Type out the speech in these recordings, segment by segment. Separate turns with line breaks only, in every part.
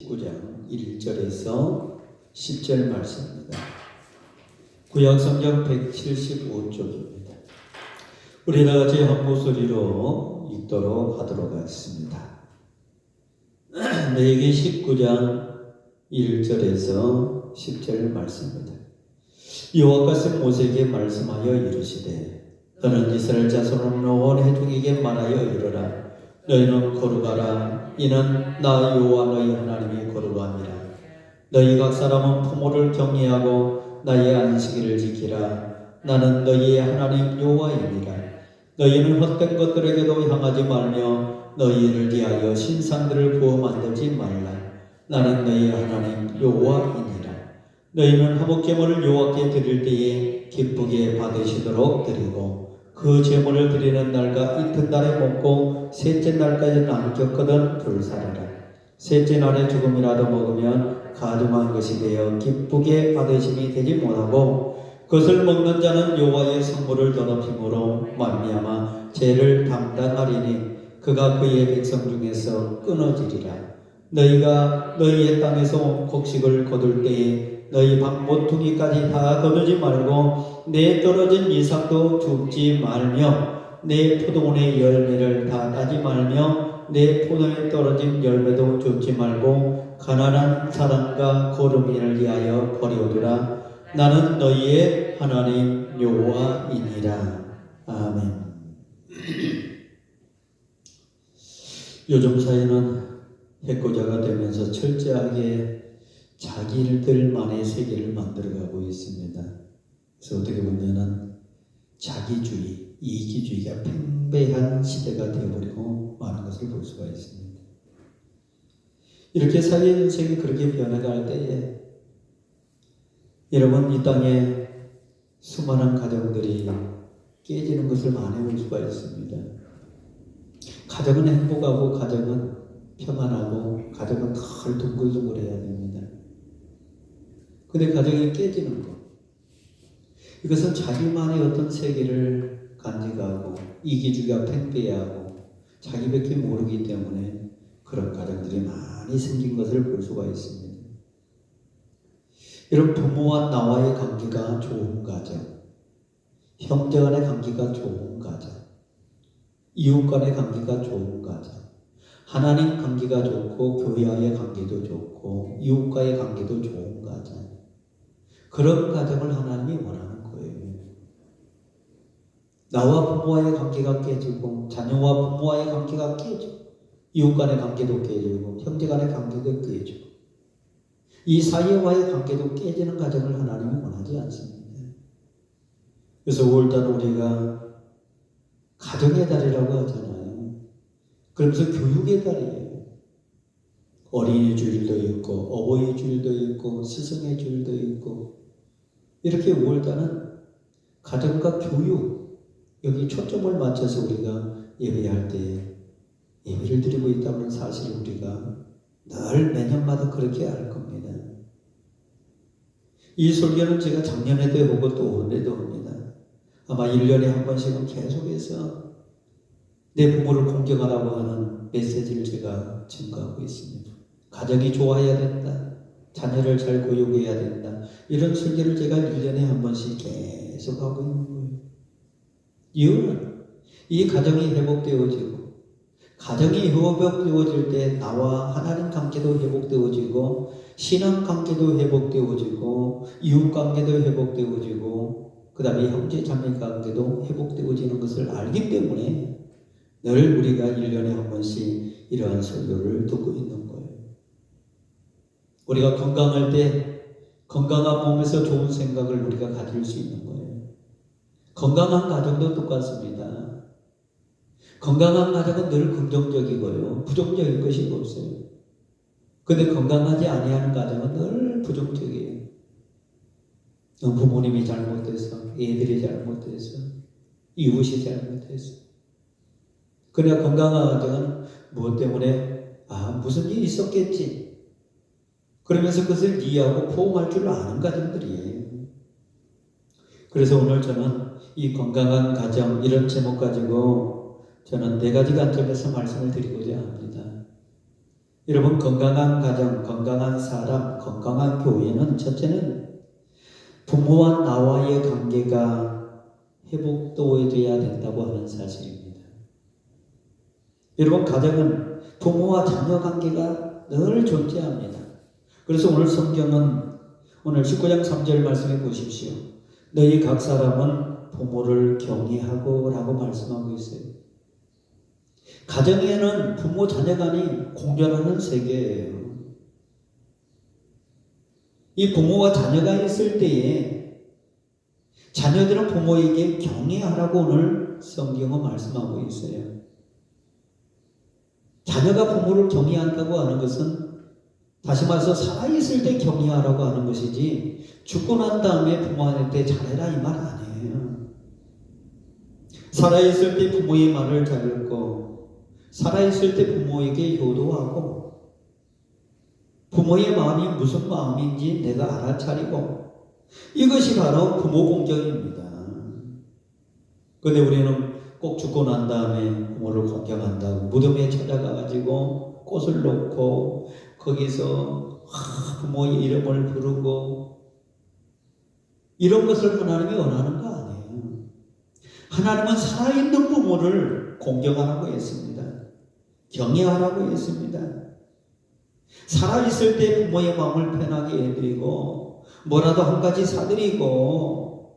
19장 1절에서 10절 말씀입니다. 구약성경 175쪽입니다. 우리 다같이 한 목소리로 읽도록 하도록 하겠습니다. 레위기 19장 1절에서 10절 말씀입니다. 여호와께서 모세에게 말씀하여 이르시되 너는 이스라엘 자손 온 회중에게 말하여 이르라. 너희는 거룩하라. 이는 나 여호와 너희 하나님이 거룩함이라. 너희 각 사람은 부모를 경외하고 나의 안식일을 지키라. 나는 너희의 하나님 여호와이니라. 너희는 헛된 것들에게도 향하지 말며 너희를 위하여 신상들을 부어 만들지 말라. 나는 너희 하나님 여호와이니라. 너희는 화목제물을 여호와께 드릴 때에 기쁘게 받으시도록 드리고 그 제물을 드리는 날과 이튿날에 먹고 셋째 날까지 남겼거든 불사르라. 셋째 날에 조금이라도 먹으면 가증한 것이 되어 기쁘게 받으심이 되지 못하고 그것을 먹는 자는 여호와의 성물을 더럽힘으로 말미암아 죄를 담당하리니 그가 그의 백성 중에서 끊어지리라. 너희가 너희의 땅에서 곡식을 거둘 때에 너희 방 모퉁이까지 다 거두지 말고 내 떨어진 이삭도 줍지 말며 내 포도원의 열매를 다 따지 말며 내 포도에 떨어진 열매도 줍지 말고 가난한 사람과 거름이를 위하여 버려두라. 나는 너희의 하나님 여호와이니라. 아멘. 요즘 사회는 해코자가 되면서 철저하게 자기 일들만의 세계를 만들어가고 있습니다. 그래서 어떻게 보면은 자기주의, 이기주의가 팽배한 시대가 되어버리고 많은 것을 볼 수가 있습니다. 이렇게 사회 인생이 그렇게 변해갈 때에 여러분 이 땅에 수많은 가정들이 깨지는 것을 많이 볼 수가 있습니다. 가정은 행복하고 가정은 평안하고 가정은 늘 둥글둥글해야 됩니다. 근데 가정이 깨지는 것, 이것은 자기만의 어떤 세계를 간직하고 이기주의가 팽배하고 자기밖에 모르기 때문에 그런 가정들이 많이 생긴 것을 볼 수가 있습니다. 이런 부모와 나와의 관계가 좋은 가정, 형제 간의 관계가 좋은 가정, 이웃 간의 관계가 좋은 가정, 하나님 관계가 좋고 교회와의 관계도 좋고 이웃과의 관계도 좋은 가정, 그런 가정을 하나님이 원하는 거예요. 나와 부모와의 관계가 깨지고 자녀와 부모와의 관계가 깨지고 이웃 간의 관계도 깨지고 형제 간의 관계도 깨지고 이 사이와의 관계도 깨지는 가정을 하나님이 원하지 않습니다. 그래서 5월달 우리가 가정의 달이라고 하잖아요. 그러면서 교육의 달이에요. 어린이 주일도 있고 어버이 주일도 있고 스승의 주일도 있고 이렇게 5월달은 가정과 교육 여기 초점을 맞춰서 우리가 예배할 때 예배를 드리고 있다는 사실을 우리가 늘 매년마다 그렇게 알 겁니다. 이 설교는 제가 작년에도 해보고 또 올해도 합니다. 아마 1년에 한 번씩은 계속해서 내 부모를 공경하라고 하는 메시지를 제가 증거하고 있습니다. 가정이 좋아야 된다. 자녀를 잘 교육해야 된다. 이런 설교를 제가 1년에 한 번씩 계속 하고 있는 거예요. 이유는 이 가정이 회복되어지고 가정이 회복되어질 때 나와 하나님 관계도 회복되어지고 신앙 관계도 회복되어지고 이웃 관계도 회복되어지고 그 다음에 형제 자매 관계도 회복되어지는 것을 알기 때문에 늘 우리가 1년에 한 번씩 이러한 설교를 듣고 있는 거예요. 우리가 건강할 때 건강한 몸에서 좋은 생각을 우리가 가질 수 있는 거예요. 건강한 가정도 똑같습니다. 건강한 가정은 늘 긍정적이고요. 부정적인 것이 없어요. 근데 건강하지 아니하는 가정은 늘 부정적이에요. 부모님이 잘못해서, 애들이 잘못해서, 이웃이 잘못해서. 그러나 건강한 가정은 무엇 때문에 무슨 일이 있었겠지. 그러면서 그것을 이해하고 포옹할 줄 아는 가정들이에요. 그래서 오늘 저는 이 건강한 가정 이런 제목 가지고 저는 4가지 관점에서 말씀을 드리고자 합니다. 여러분, 건강한 가정, 건강한 사람, 건강한 교회는 첫째는 부모와 나와의 관계가 회복되어야 된다고 하는 사실입니다. 여러분, 가정은 부모와 자녀 관계가 늘 존재합니다. 그래서 오늘 성경은 오늘 19장 3절 말씀해 보십시오. 너희 각 사람은 부모를 경외하고 라고 말씀하고 있어요. 가정에는 부모 자녀 간이 공존하는 세계예요. 이 부모와 자녀가 있을 때에 자녀들은 부모에게 경외하라고 오늘 성경은 말씀하고 있어요. 자녀가 부모를 경외한다고 하는 것은 다시 말해서 살아있을 때 경외하라고 하는 것이지 죽고 난 다음에 부모한테 잘해라 이 말 아니에요. 살아있을 때 부모의 말을 잘 듣고 살아있을 때 부모에게 효도하고 부모의 마음이 무슨 마음인지 내가 알아차리고 이것이 바로 부모 공경입니다. 그런데 우리는 꼭 죽고 난 다음에 부모를 공경한다고 무덤에 찾아가가지고 꽃을 놓고 거기서 부모의 이름을 부르고 이런 것을 하나님이 원하는 거 아니에요. 하나님은 살아있는 부모를 공경하라고 했습니다. 경외하라고 했습니다. 살아있을 때 부모의 마음을 편하게 해드리고 뭐라도 한 가지 사드리고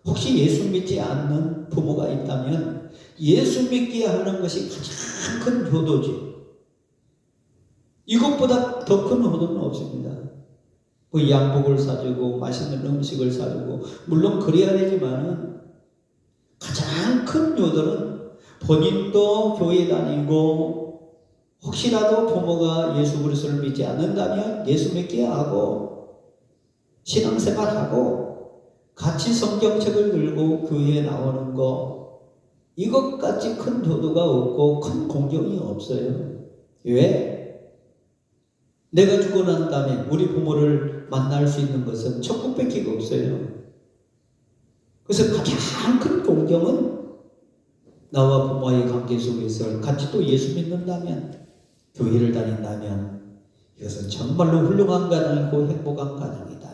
혹시 예수 믿지 않는 부모가 있다면 예수 믿게 하는 것이 가장 큰 효도지. 이것보다 더 큰 효도는 없습니다. 그 양복을 사주고 맛있는 음식을 사주고 물론 그래야 되지만 가장 큰 효도는 본인도 교회 다니고 혹시라도 부모가 예수 그리스도를 믿지 않는다면 예수 믿게 하고 신앙생활하고 같이 성경책을 들고 교회에 나오는 거 이것까지 큰 효도가 없고 큰 공경이 없어요. 왜? 내가 죽고 난 다음에 우리 부모를 만날 수 있는 것은 천국밖에 없어요. 그래서 가장 큰 공경은 나와 부모의 관계 속에서 같이 또 예수 믿는다면 교회를 다닌다면 이것은 정말로 훌륭한 가정이고 행복한 가정이다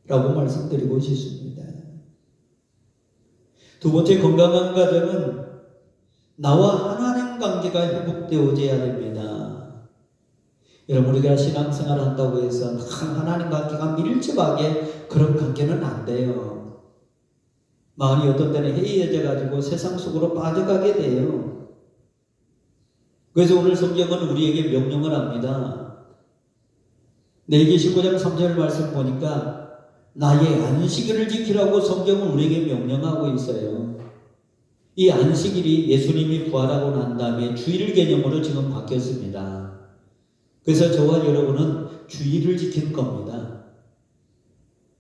라고 말씀드리고 싶습니다. 두 번째, 건강한 가정은 나와 하나님 관계가 회복되어져야 됩니다. 여러분, 우리가 신앙생활을 한다고 해서 하나님 관계가 밀접하게 그런 관계는 안 돼요. 마음이 어떤 때는 해이해져 가지고 세상 속으로 빠져가게 돼요. 그래서 오늘 성경은 우리에게 명령을 합니다. 레위기 19장 3절 말씀 보니까 나의 안식일을 지키라고 성경은 우리에게 명령하고 있어요. 이 안식일이 예수님이 부활하고 난 다음에 주일 개념으로 지금 바뀌었습니다. 그래서 저와 여러분은 주일을 지키는 겁니다.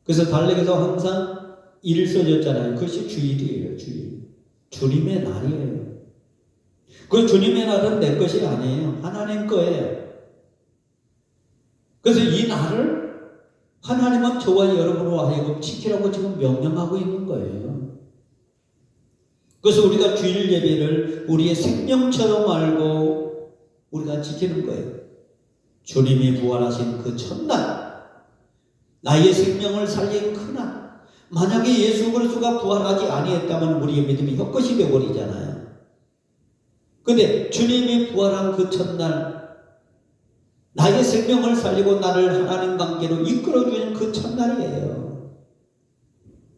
그래서 달력에서 항상 일 써졌잖아요. 그것이 주일이에요. 주일. 주님의 날이에요. 그 주님의 날은 내 것이 아니에요. 하나님 거예요. 그래서 이 날을 하나님은 저와 여러분으로 하여금 지키라고 지금 명령하고 있는 거예요. 그래서 우리가 주일 예배를 우리의 생명처럼 알고 우리가 지키는 거예요. 주님이 부활하신 그 첫날, 나의 생명을 살린 그날, 만약에 예수 그리스도가 부활하지 아니했다면 우리의 믿음이 헛것이 되어버리잖아요. 근데 주님이 부활한 그 첫날, 나의 생명을 살리고 나를 하나님 관계로 이끌어주는 그 첫날이에요.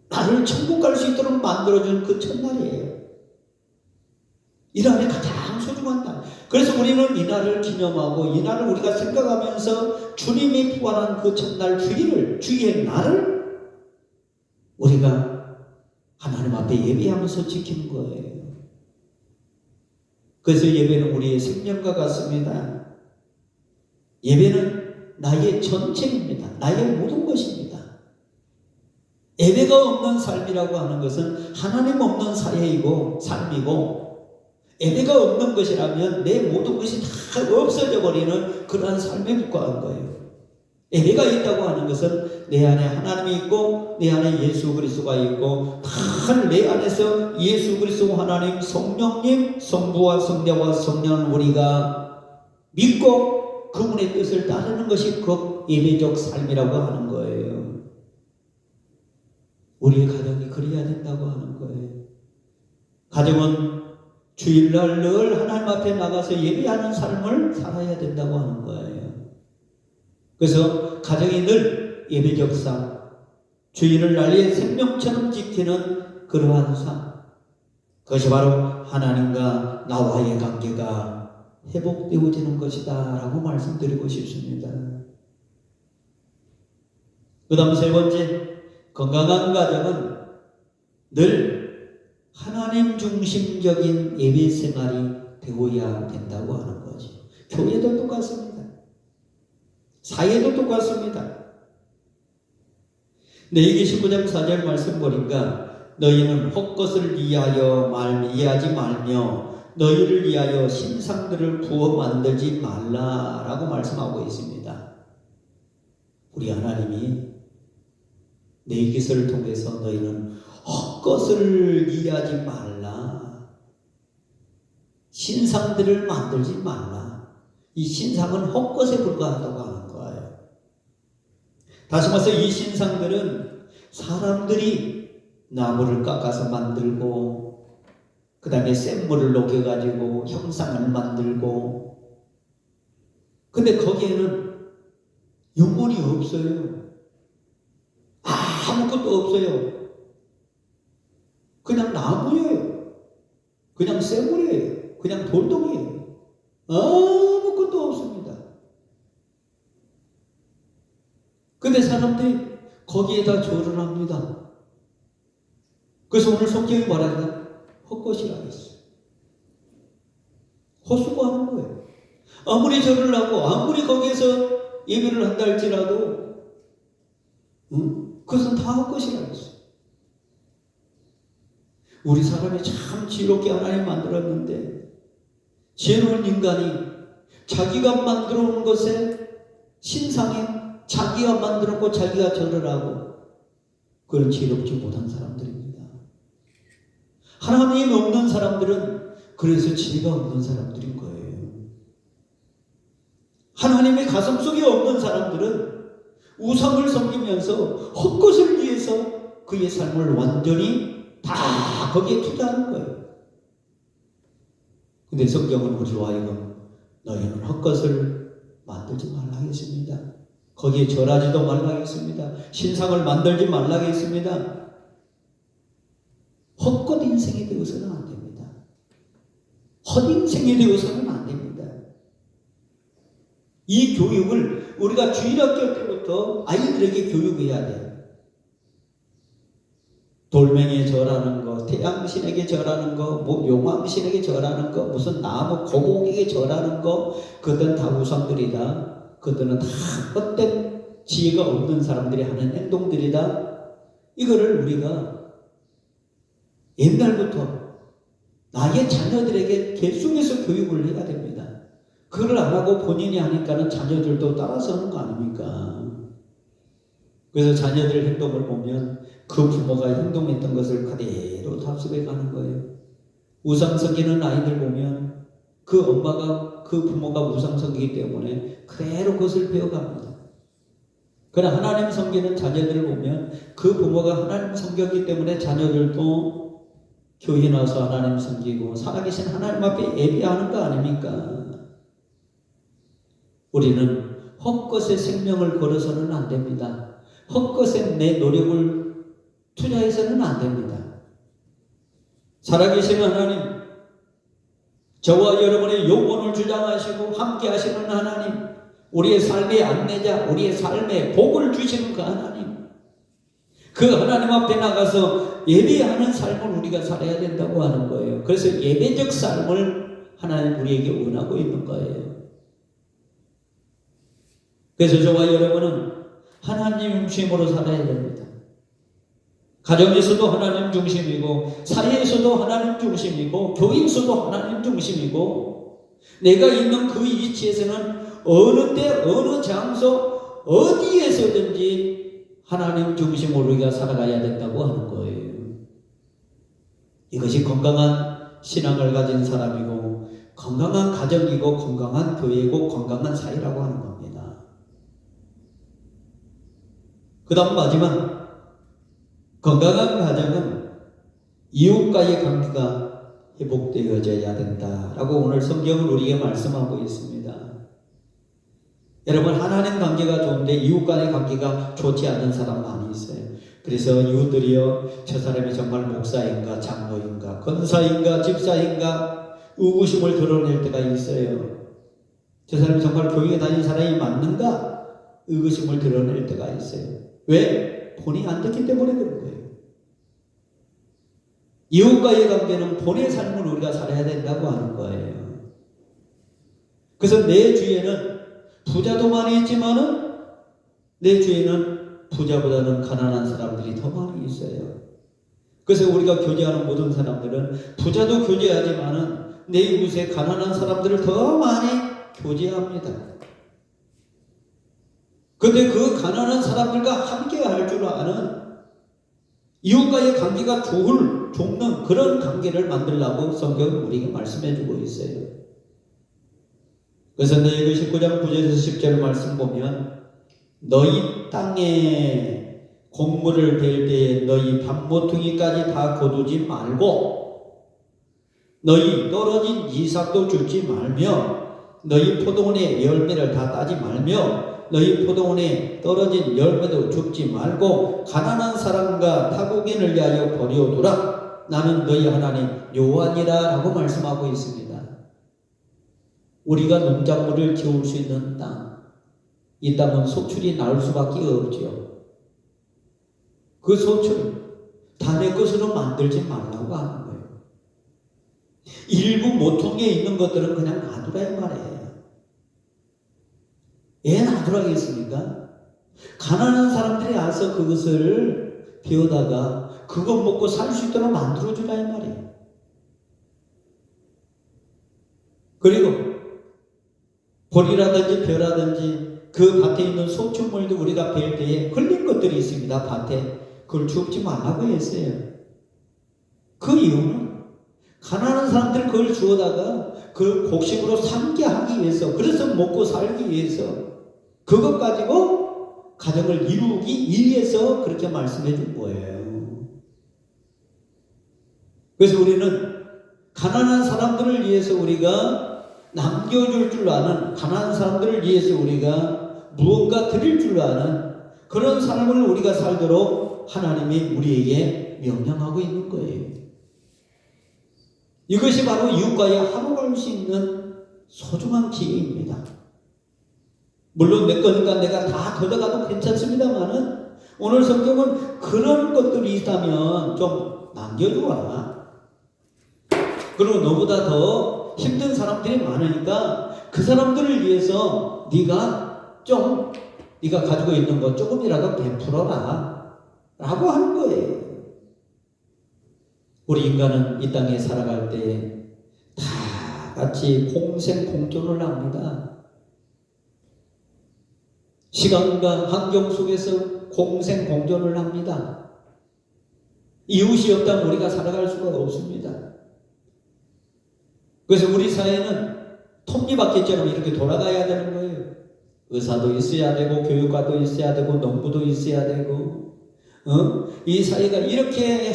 나를 천국 갈 수 있도록 만들어준 그 첫날이에요. 이 날이 가장 소중한 날. 그래서 우리는 이 날을 기념하고 이 날을 우리가 생각하면서 주님이 부활한 그 첫날 주일을, 주의 날을 우리가 하나님 앞에 예배하면서 지키는 거예요. 그래서 예배는 우리의 생명과 같습니다. 예배는 나의 전체입니다. 나의 모든 것입니다. 예배가 없는 삶이라고 하는 것은 하나님 없는 사회이고 삶이고, 예배가 없는 것이라면 내 모든 것이 다 없어져 버리는 그러한 삶에 국한한 거예요. 예배가 있다고 하는 것은 내 안에 하나님이 있고 내 안에 예수 그리스도가 있고 다 내 안에서 예수 그리스도 하나님 성령님 성부와 성자와 성령을 우리가 믿고 그분의 뜻을 따르는 것이 그 예배적 삶이라고 하는 거예요. 우리의 가정이 그래야 된다고 하는 거예요. 가정은 주일날 늘 하나님 앞에 나가서 예배하는 삶을 살아야 된다고 하는 거예요. 그래서 가정이 늘 예배적 삶, 주일을 날의 생명처럼 지키는 그러한 삶, 그것이 바로 하나님과 나와의 관계가 회복되어지는 것이다 라고 말씀드리고 싶습니다. 그 다음 세 번째, 건강한 가정은 늘 하나님 중심적인 예배 생활이 되어야 된다고 하는 거죠. 교회도 똑같습니다. 사회도 똑같습니다. 레위기 19장 4절 말씀 보니까 너희는 헛것을 이해하지 말며 너희를 위하여 신상들을 부어 만들지 말라라고 말씀하고 있습니다. 우리 하나님이 레위기서를 통해서 너희는 헛것을 이해하지 말라, 신상들을 만들지 말라. 이 신상은 헛것에 불과하다고 하는 거예요. 다시 말해서 이 신상들은 사람들이 나무를 깎아서 만들고 그 다음에 샘물을 녹여가지고 형상을 만들고, 근데 거기에는 영혼이 없어요. 아무것도 없어요. 그냥 나무예요. 그냥 샘물이에요. 그냥 돌덩이에요. 아무것도 없습니다. 근데 사람들이 거기에다 절을 합니다. 그래서 오늘 성경이 말하는 헛것이라고 했어요. 헛수고하는 거예요. 아무리 절을 하고 아무리 거기에서 예배를 한다 할지라도 그것은 다 헛것이라고 했어요. 우리 사람이 참 지혜롭게 하나님 만들었는데 지혜로운 인간이 자기가 만들어 놓은 것에 신상에 자기가 만들었고 자기가 절을 하고, 그런 지혜롭지 못한 사람들입니다. 하나님이 없는 사람들은 그래서 지혜가 없는 사람들인 거예요. 하나님의 가슴 속에 없는 사람들은 우상을 섬기면서 헛것을 위해서 그의 삶을 완전히 다 거기에 투자하는 거예요. 근데 성경은 우리로 하여금 너희는 헛것을 만들지 말라 하겠습니다. 거기에 절하지도 말라 하겠습니다. 신상을 만들지 말라 하겠습니다. 헛것 인생이 되어서는 안 됩니다. 헛인생이 되어서는 안 됩니다. 이 교육을 우리가 주일학교 때부터 아이들에게 교육해야 돼요. 돌멩이에 절하는 거, 태양신에게 절하는 거, 뭐 용왕신에게 절하는 거, 무슨 나무 고공에게 절하는 거, 그들은 다 우상들이다. 그들은 다 헛된 지혜가 없는 사람들이 하는 행동들이다. 이거를 우리가 옛날부터 나의 자녀들에게 계속해서 교육을 해야 됩니다. 그걸 안 하고 본인이 하니까는 자녀들도 따라서 하는 거 아닙니까? 그래서 자녀들 행동을 보면 그 부모가 행동했던 것을 그대로 답습해 가는 거예요. 우상 섬기는 아이들 보면 그 엄마가, 그 부모가 우상 섬기기 때문에 그대로 그것을 배워갑니다. 그러나 하나님 섬기는 자녀들을 보면 그 부모가 하나님 섬겼기 때문에 자녀들도 교회 나와서 하나님 섬기고 살아계신 하나님 앞에 예배하는 거 아닙니까? 우리는 헛것에 생명을 걸어서는 안 됩니다. 헛것에 내 노력을 투자해서는 안 됩니다. 살아계신 하나님, 저와 여러분의 영혼을 주장하시고 함께 하시는 하나님, 우리의 삶의 안내자, 우리의 삶의 복을 주시는 그 하나님, 그 하나님 앞에 나가서 예배하는 삶을 우리가 살아야 된다고 하는 거예요. 그래서 예배적 삶을 하나님 우리에게 원하고 있는 거예요. 그래서 저와 여러분은 하나님 중심으로 살아야 됩니다. 가정에서도 하나님 중심이고, 사회에서도 하나님 중심이고, 교회에서도 하나님 중심이고, 내가 있는 그 위치에서는 어느 때, 어느 장소, 어디에서든지 하나님 중심으로 우리가 살아가야 된다고 하는 거예요. 이것이 건강한 신앙을 가진 사람이고, 건강한 가정이고 건강한 교회고 건강한 사회라고 하는 겁니다. 그 다음 마지막, 건강한 가정은 이웃과의 관계가 회복되어져야 된다라고 오늘 성경은 우리에게 말씀하고 있습니다. 여러분, 하나님 관계가 좋은데 이웃과의 관계가 좋지 않은 사람 많이 있어요. 그래서 이웃들이요, 저 사람이 정말 목사인가 장로인가 권사인가 집사인가 의구심을 드러낼 때가 있어요. 저 사람이 정말 교회에 다니는 사람이 맞는가 의구심을 드러낼 때가 있어요. 왜? 본이 안 됐기 때문에 그런 거예요. 이웃과의 관계는 본의 삶을 우리가 살아야 된다고 하는 거예요. 그래서 내 주위에는 부자도 많이 있지만은 내 주위에는 부자보다는 가난한 사람들이 더 많이 있어요. 그래서 우리가 교제하는 모든 사람들은 부자도 교제하지만은 내 이웃에 가난한 사람들을 더 많이 교제합니다. 근데 그 가난한 사람들과 함께 할 줄 아는 이웃과의 관계가 좋는 그런 관계를 만들라고 성경은 우리에게 말씀해 주고 있어요. 그래서 너희 19장 9절에서 10절 말씀 보면 너희 땅에 곡물을 벨 때에 너희 밥 모퉁이까지 다 거두지 말고 너희 떨어진 이삭도 줍지 말며 너희 포도원의 열매를 다 따지 말며 너희 포도원에 떨어진 열매도 줍지 말고 가난한 사람과 타국인을 위하여 버려두라. 나는 너희 하나님 여호와니라 라고 말씀하고 있습니다. 우리가 농작물을 지을 수 있는 땅, 이 땅은 소출이 나올 수밖에 없죠. 그 소출 다 내 것으로 만들지 말라고 하는 거예요. 일부 모퉁이에 있는 것들은 그냥 놔두라 이 말이에요. 왜 놔두라겠습니까? 가난한 사람들이 와서 그것을 비우다가 그것 먹고 살 수 있도록 만들어주라 이 말이에요. 그리고 벌이라든지 벼라든지 그 밭에 있는 소출물도 우리가 벨 때에 흘린 것들이 있습니다. 밭에 그걸 줍지 말라고 했어요. 그 이유는 가난한 사람들 그걸 주워다가 그 곡식으로 삼게 하기 위해서, 그래서 먹고 살기 위해서 그것 가지고 가정을 이루기 위해서 그렇게 말씀해 준 거예요. 그래서 우리는 가난한 사람들을 위해서 우리가 남겨줄 줄 아는, 가난한 사람들을 위해서 우리가 무언가 드릴 줄 아는 그런 삶을 우리가 살도록 하나님이 우리에게 명령하고 있는 거예요. 이것이 바로 이웃과의 화목할 수 있는 소중한 기회입니다. 물론 내 거니까 내가 다 걷어가도 괜찮습니다만은 오늘 성경은 그런 것들이 있다면 좀 남겨주어라. 그리고 너보다 더 힘든 사람들이 많으니까 그 사람들을 위해서 네가 가지고 있는 것 조금이라도 베풀어라 라고 하는 거예요. 우리 인간은 이 땅에 살아갈 때 다 같이 공생공존을 합니다. 시간과 환경 속에서 공생공존을 합니다. 이웃이 없다면 우리가 살아갈 수가 없습니다. 그래서 우리 사회는 톱니바퀴처럼 이렇게 돌아가야 되는 거예요. 의사도 있어야 되고 교육과도 있어야 되고 농부도 있어야 되고 이 사회가 이렇게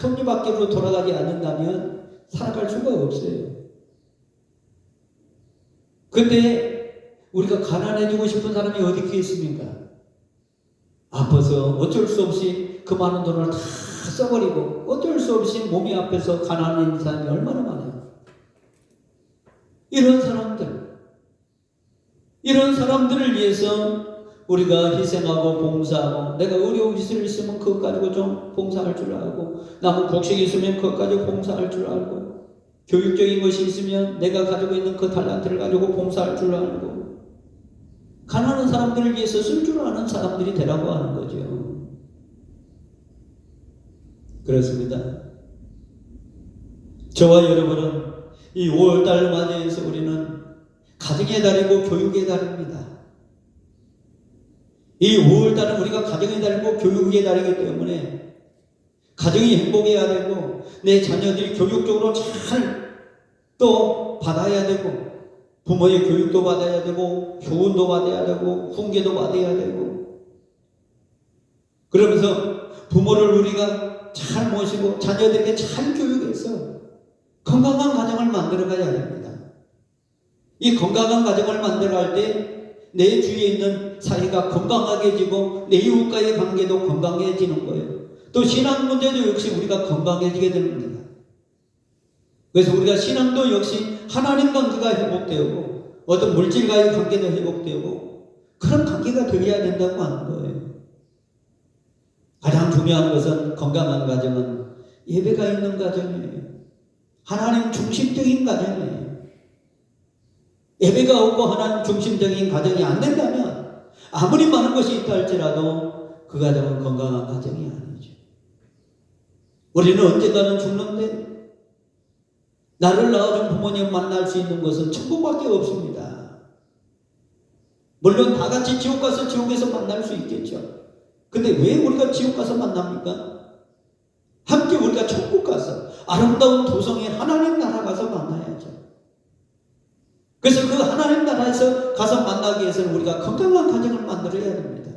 톱니바퀴로 돌아가지 않는다면 살아갈 수가 없어요. 근데 우리가 가난해지고 싶은 사람이 어디 있겠습니까? 아파서 어쩔 수 없이 그 많은 돈을 다 써버리고 어쩔 수 없이 몸이 아파서 가난한 사람이 얼마나 많아요. 이런 사람들을 위해서 우리가 희생하고 봉사하고, 내가 의료 기술이 있으면 그것 가지고 좀 봉사할 줄 알고, 남은 곡식이 있으면 그것 가지고 봉사할 줄 알고, 교육적인 것이 있으면 내가 가지고 있는 그 달란트를 가지고 봉사할 줄 알고, 가난한 사람들을 위해서 쓸 줄 아는 사람들이 되라고 하는 거죠. 그렇습니다. 저와 여러분은 이 5월달을 맞이해서 우리는 가정의 달이고 교육의 달입니다. 이 5월달은 우리가 가정의 달이고 교육의 달이기 때문에 가정이 행복해야 되고 내 자녀들이 교육적으로 잘 또 받아야 되고 부모의 교육도 받아야 되고 교훈도 받아야 되고 훈계도 받아야 되고 그러면서 부모를 우리가 잘 모시고 자녀들에게 잘 교육해서 건강한 가정을 만들어가야 됩니다. 이 건강한 가정을 만들어갈 때 내 주위에 있는 사이가 건강하게지고 내 이웃과의 관계도 건강해지는 거예요. 또 신앙 문제도 역시 우리가 건강해지게 됩니다. 그래서 우리가 신앙도 역시 하나님 관계가 회복되고 어떤 물질과의 관계도 회복되고 그런 관계가 되어야 된다고 하는 거예요. 가장 중요한 것은 건강한 가정은 예배가 있는 가정이에요. 하나님 중심적인 가정이에요. 예배가 없고 하나님 중심적인 가정이 안 된다면 아무리 많은 것이 있다 할지라도 그 가정은 건강한 가정이 아니죠. 우리는 언젠가는 죽는데 나를 낳아준 부모님 만날 수 있는 것은 천국밖에 없습니다. 물론 다 같이 지옥 가서 지옥에서 만날 수 있겠죠. 근데 왜 우리가 지옥 가서 만납니까? 함께 우리가 천국 가서 아름다운 도성의 하나님 나라 가서 만나야죠. 그래서 그 하나님 나라에서 가서 만나기 위해서는 우리가 건강한 가정을 만들어야 됩니다.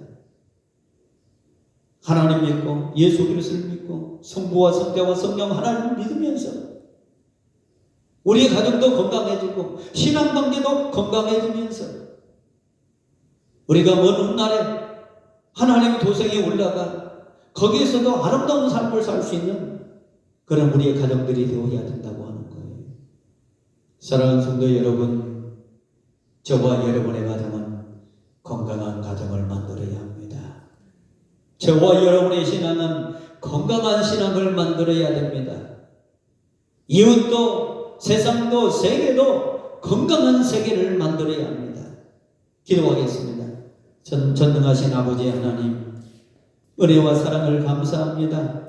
하나님 믿고 예수 그리스도를 믿고 성부와 성자와 성령 하나님을 믿으면서 우리의 가정도 건강해지고 신앙관계도 건강해지면서 우리가 먼 훗날에 하나님 도성에 올라가 거기에서도 아름다운 삶을 살 수 있는 그런 우리의 가정들이 되어야 된다고 하는 거예요. 사랑하는 성도 여러분, 저와 여러분의 가정은 건강한 가정을 만들어야 합니다. 저와 여러분의 신앙은 건강한 신앙을 만들어야 됩니다. 이웃도 세상도 세계도 건강한 세계를 만들어야 합니다. 기도하겠습니다. 전능하신 아버지 하나님, 은혜와 사랑을 감사합니다.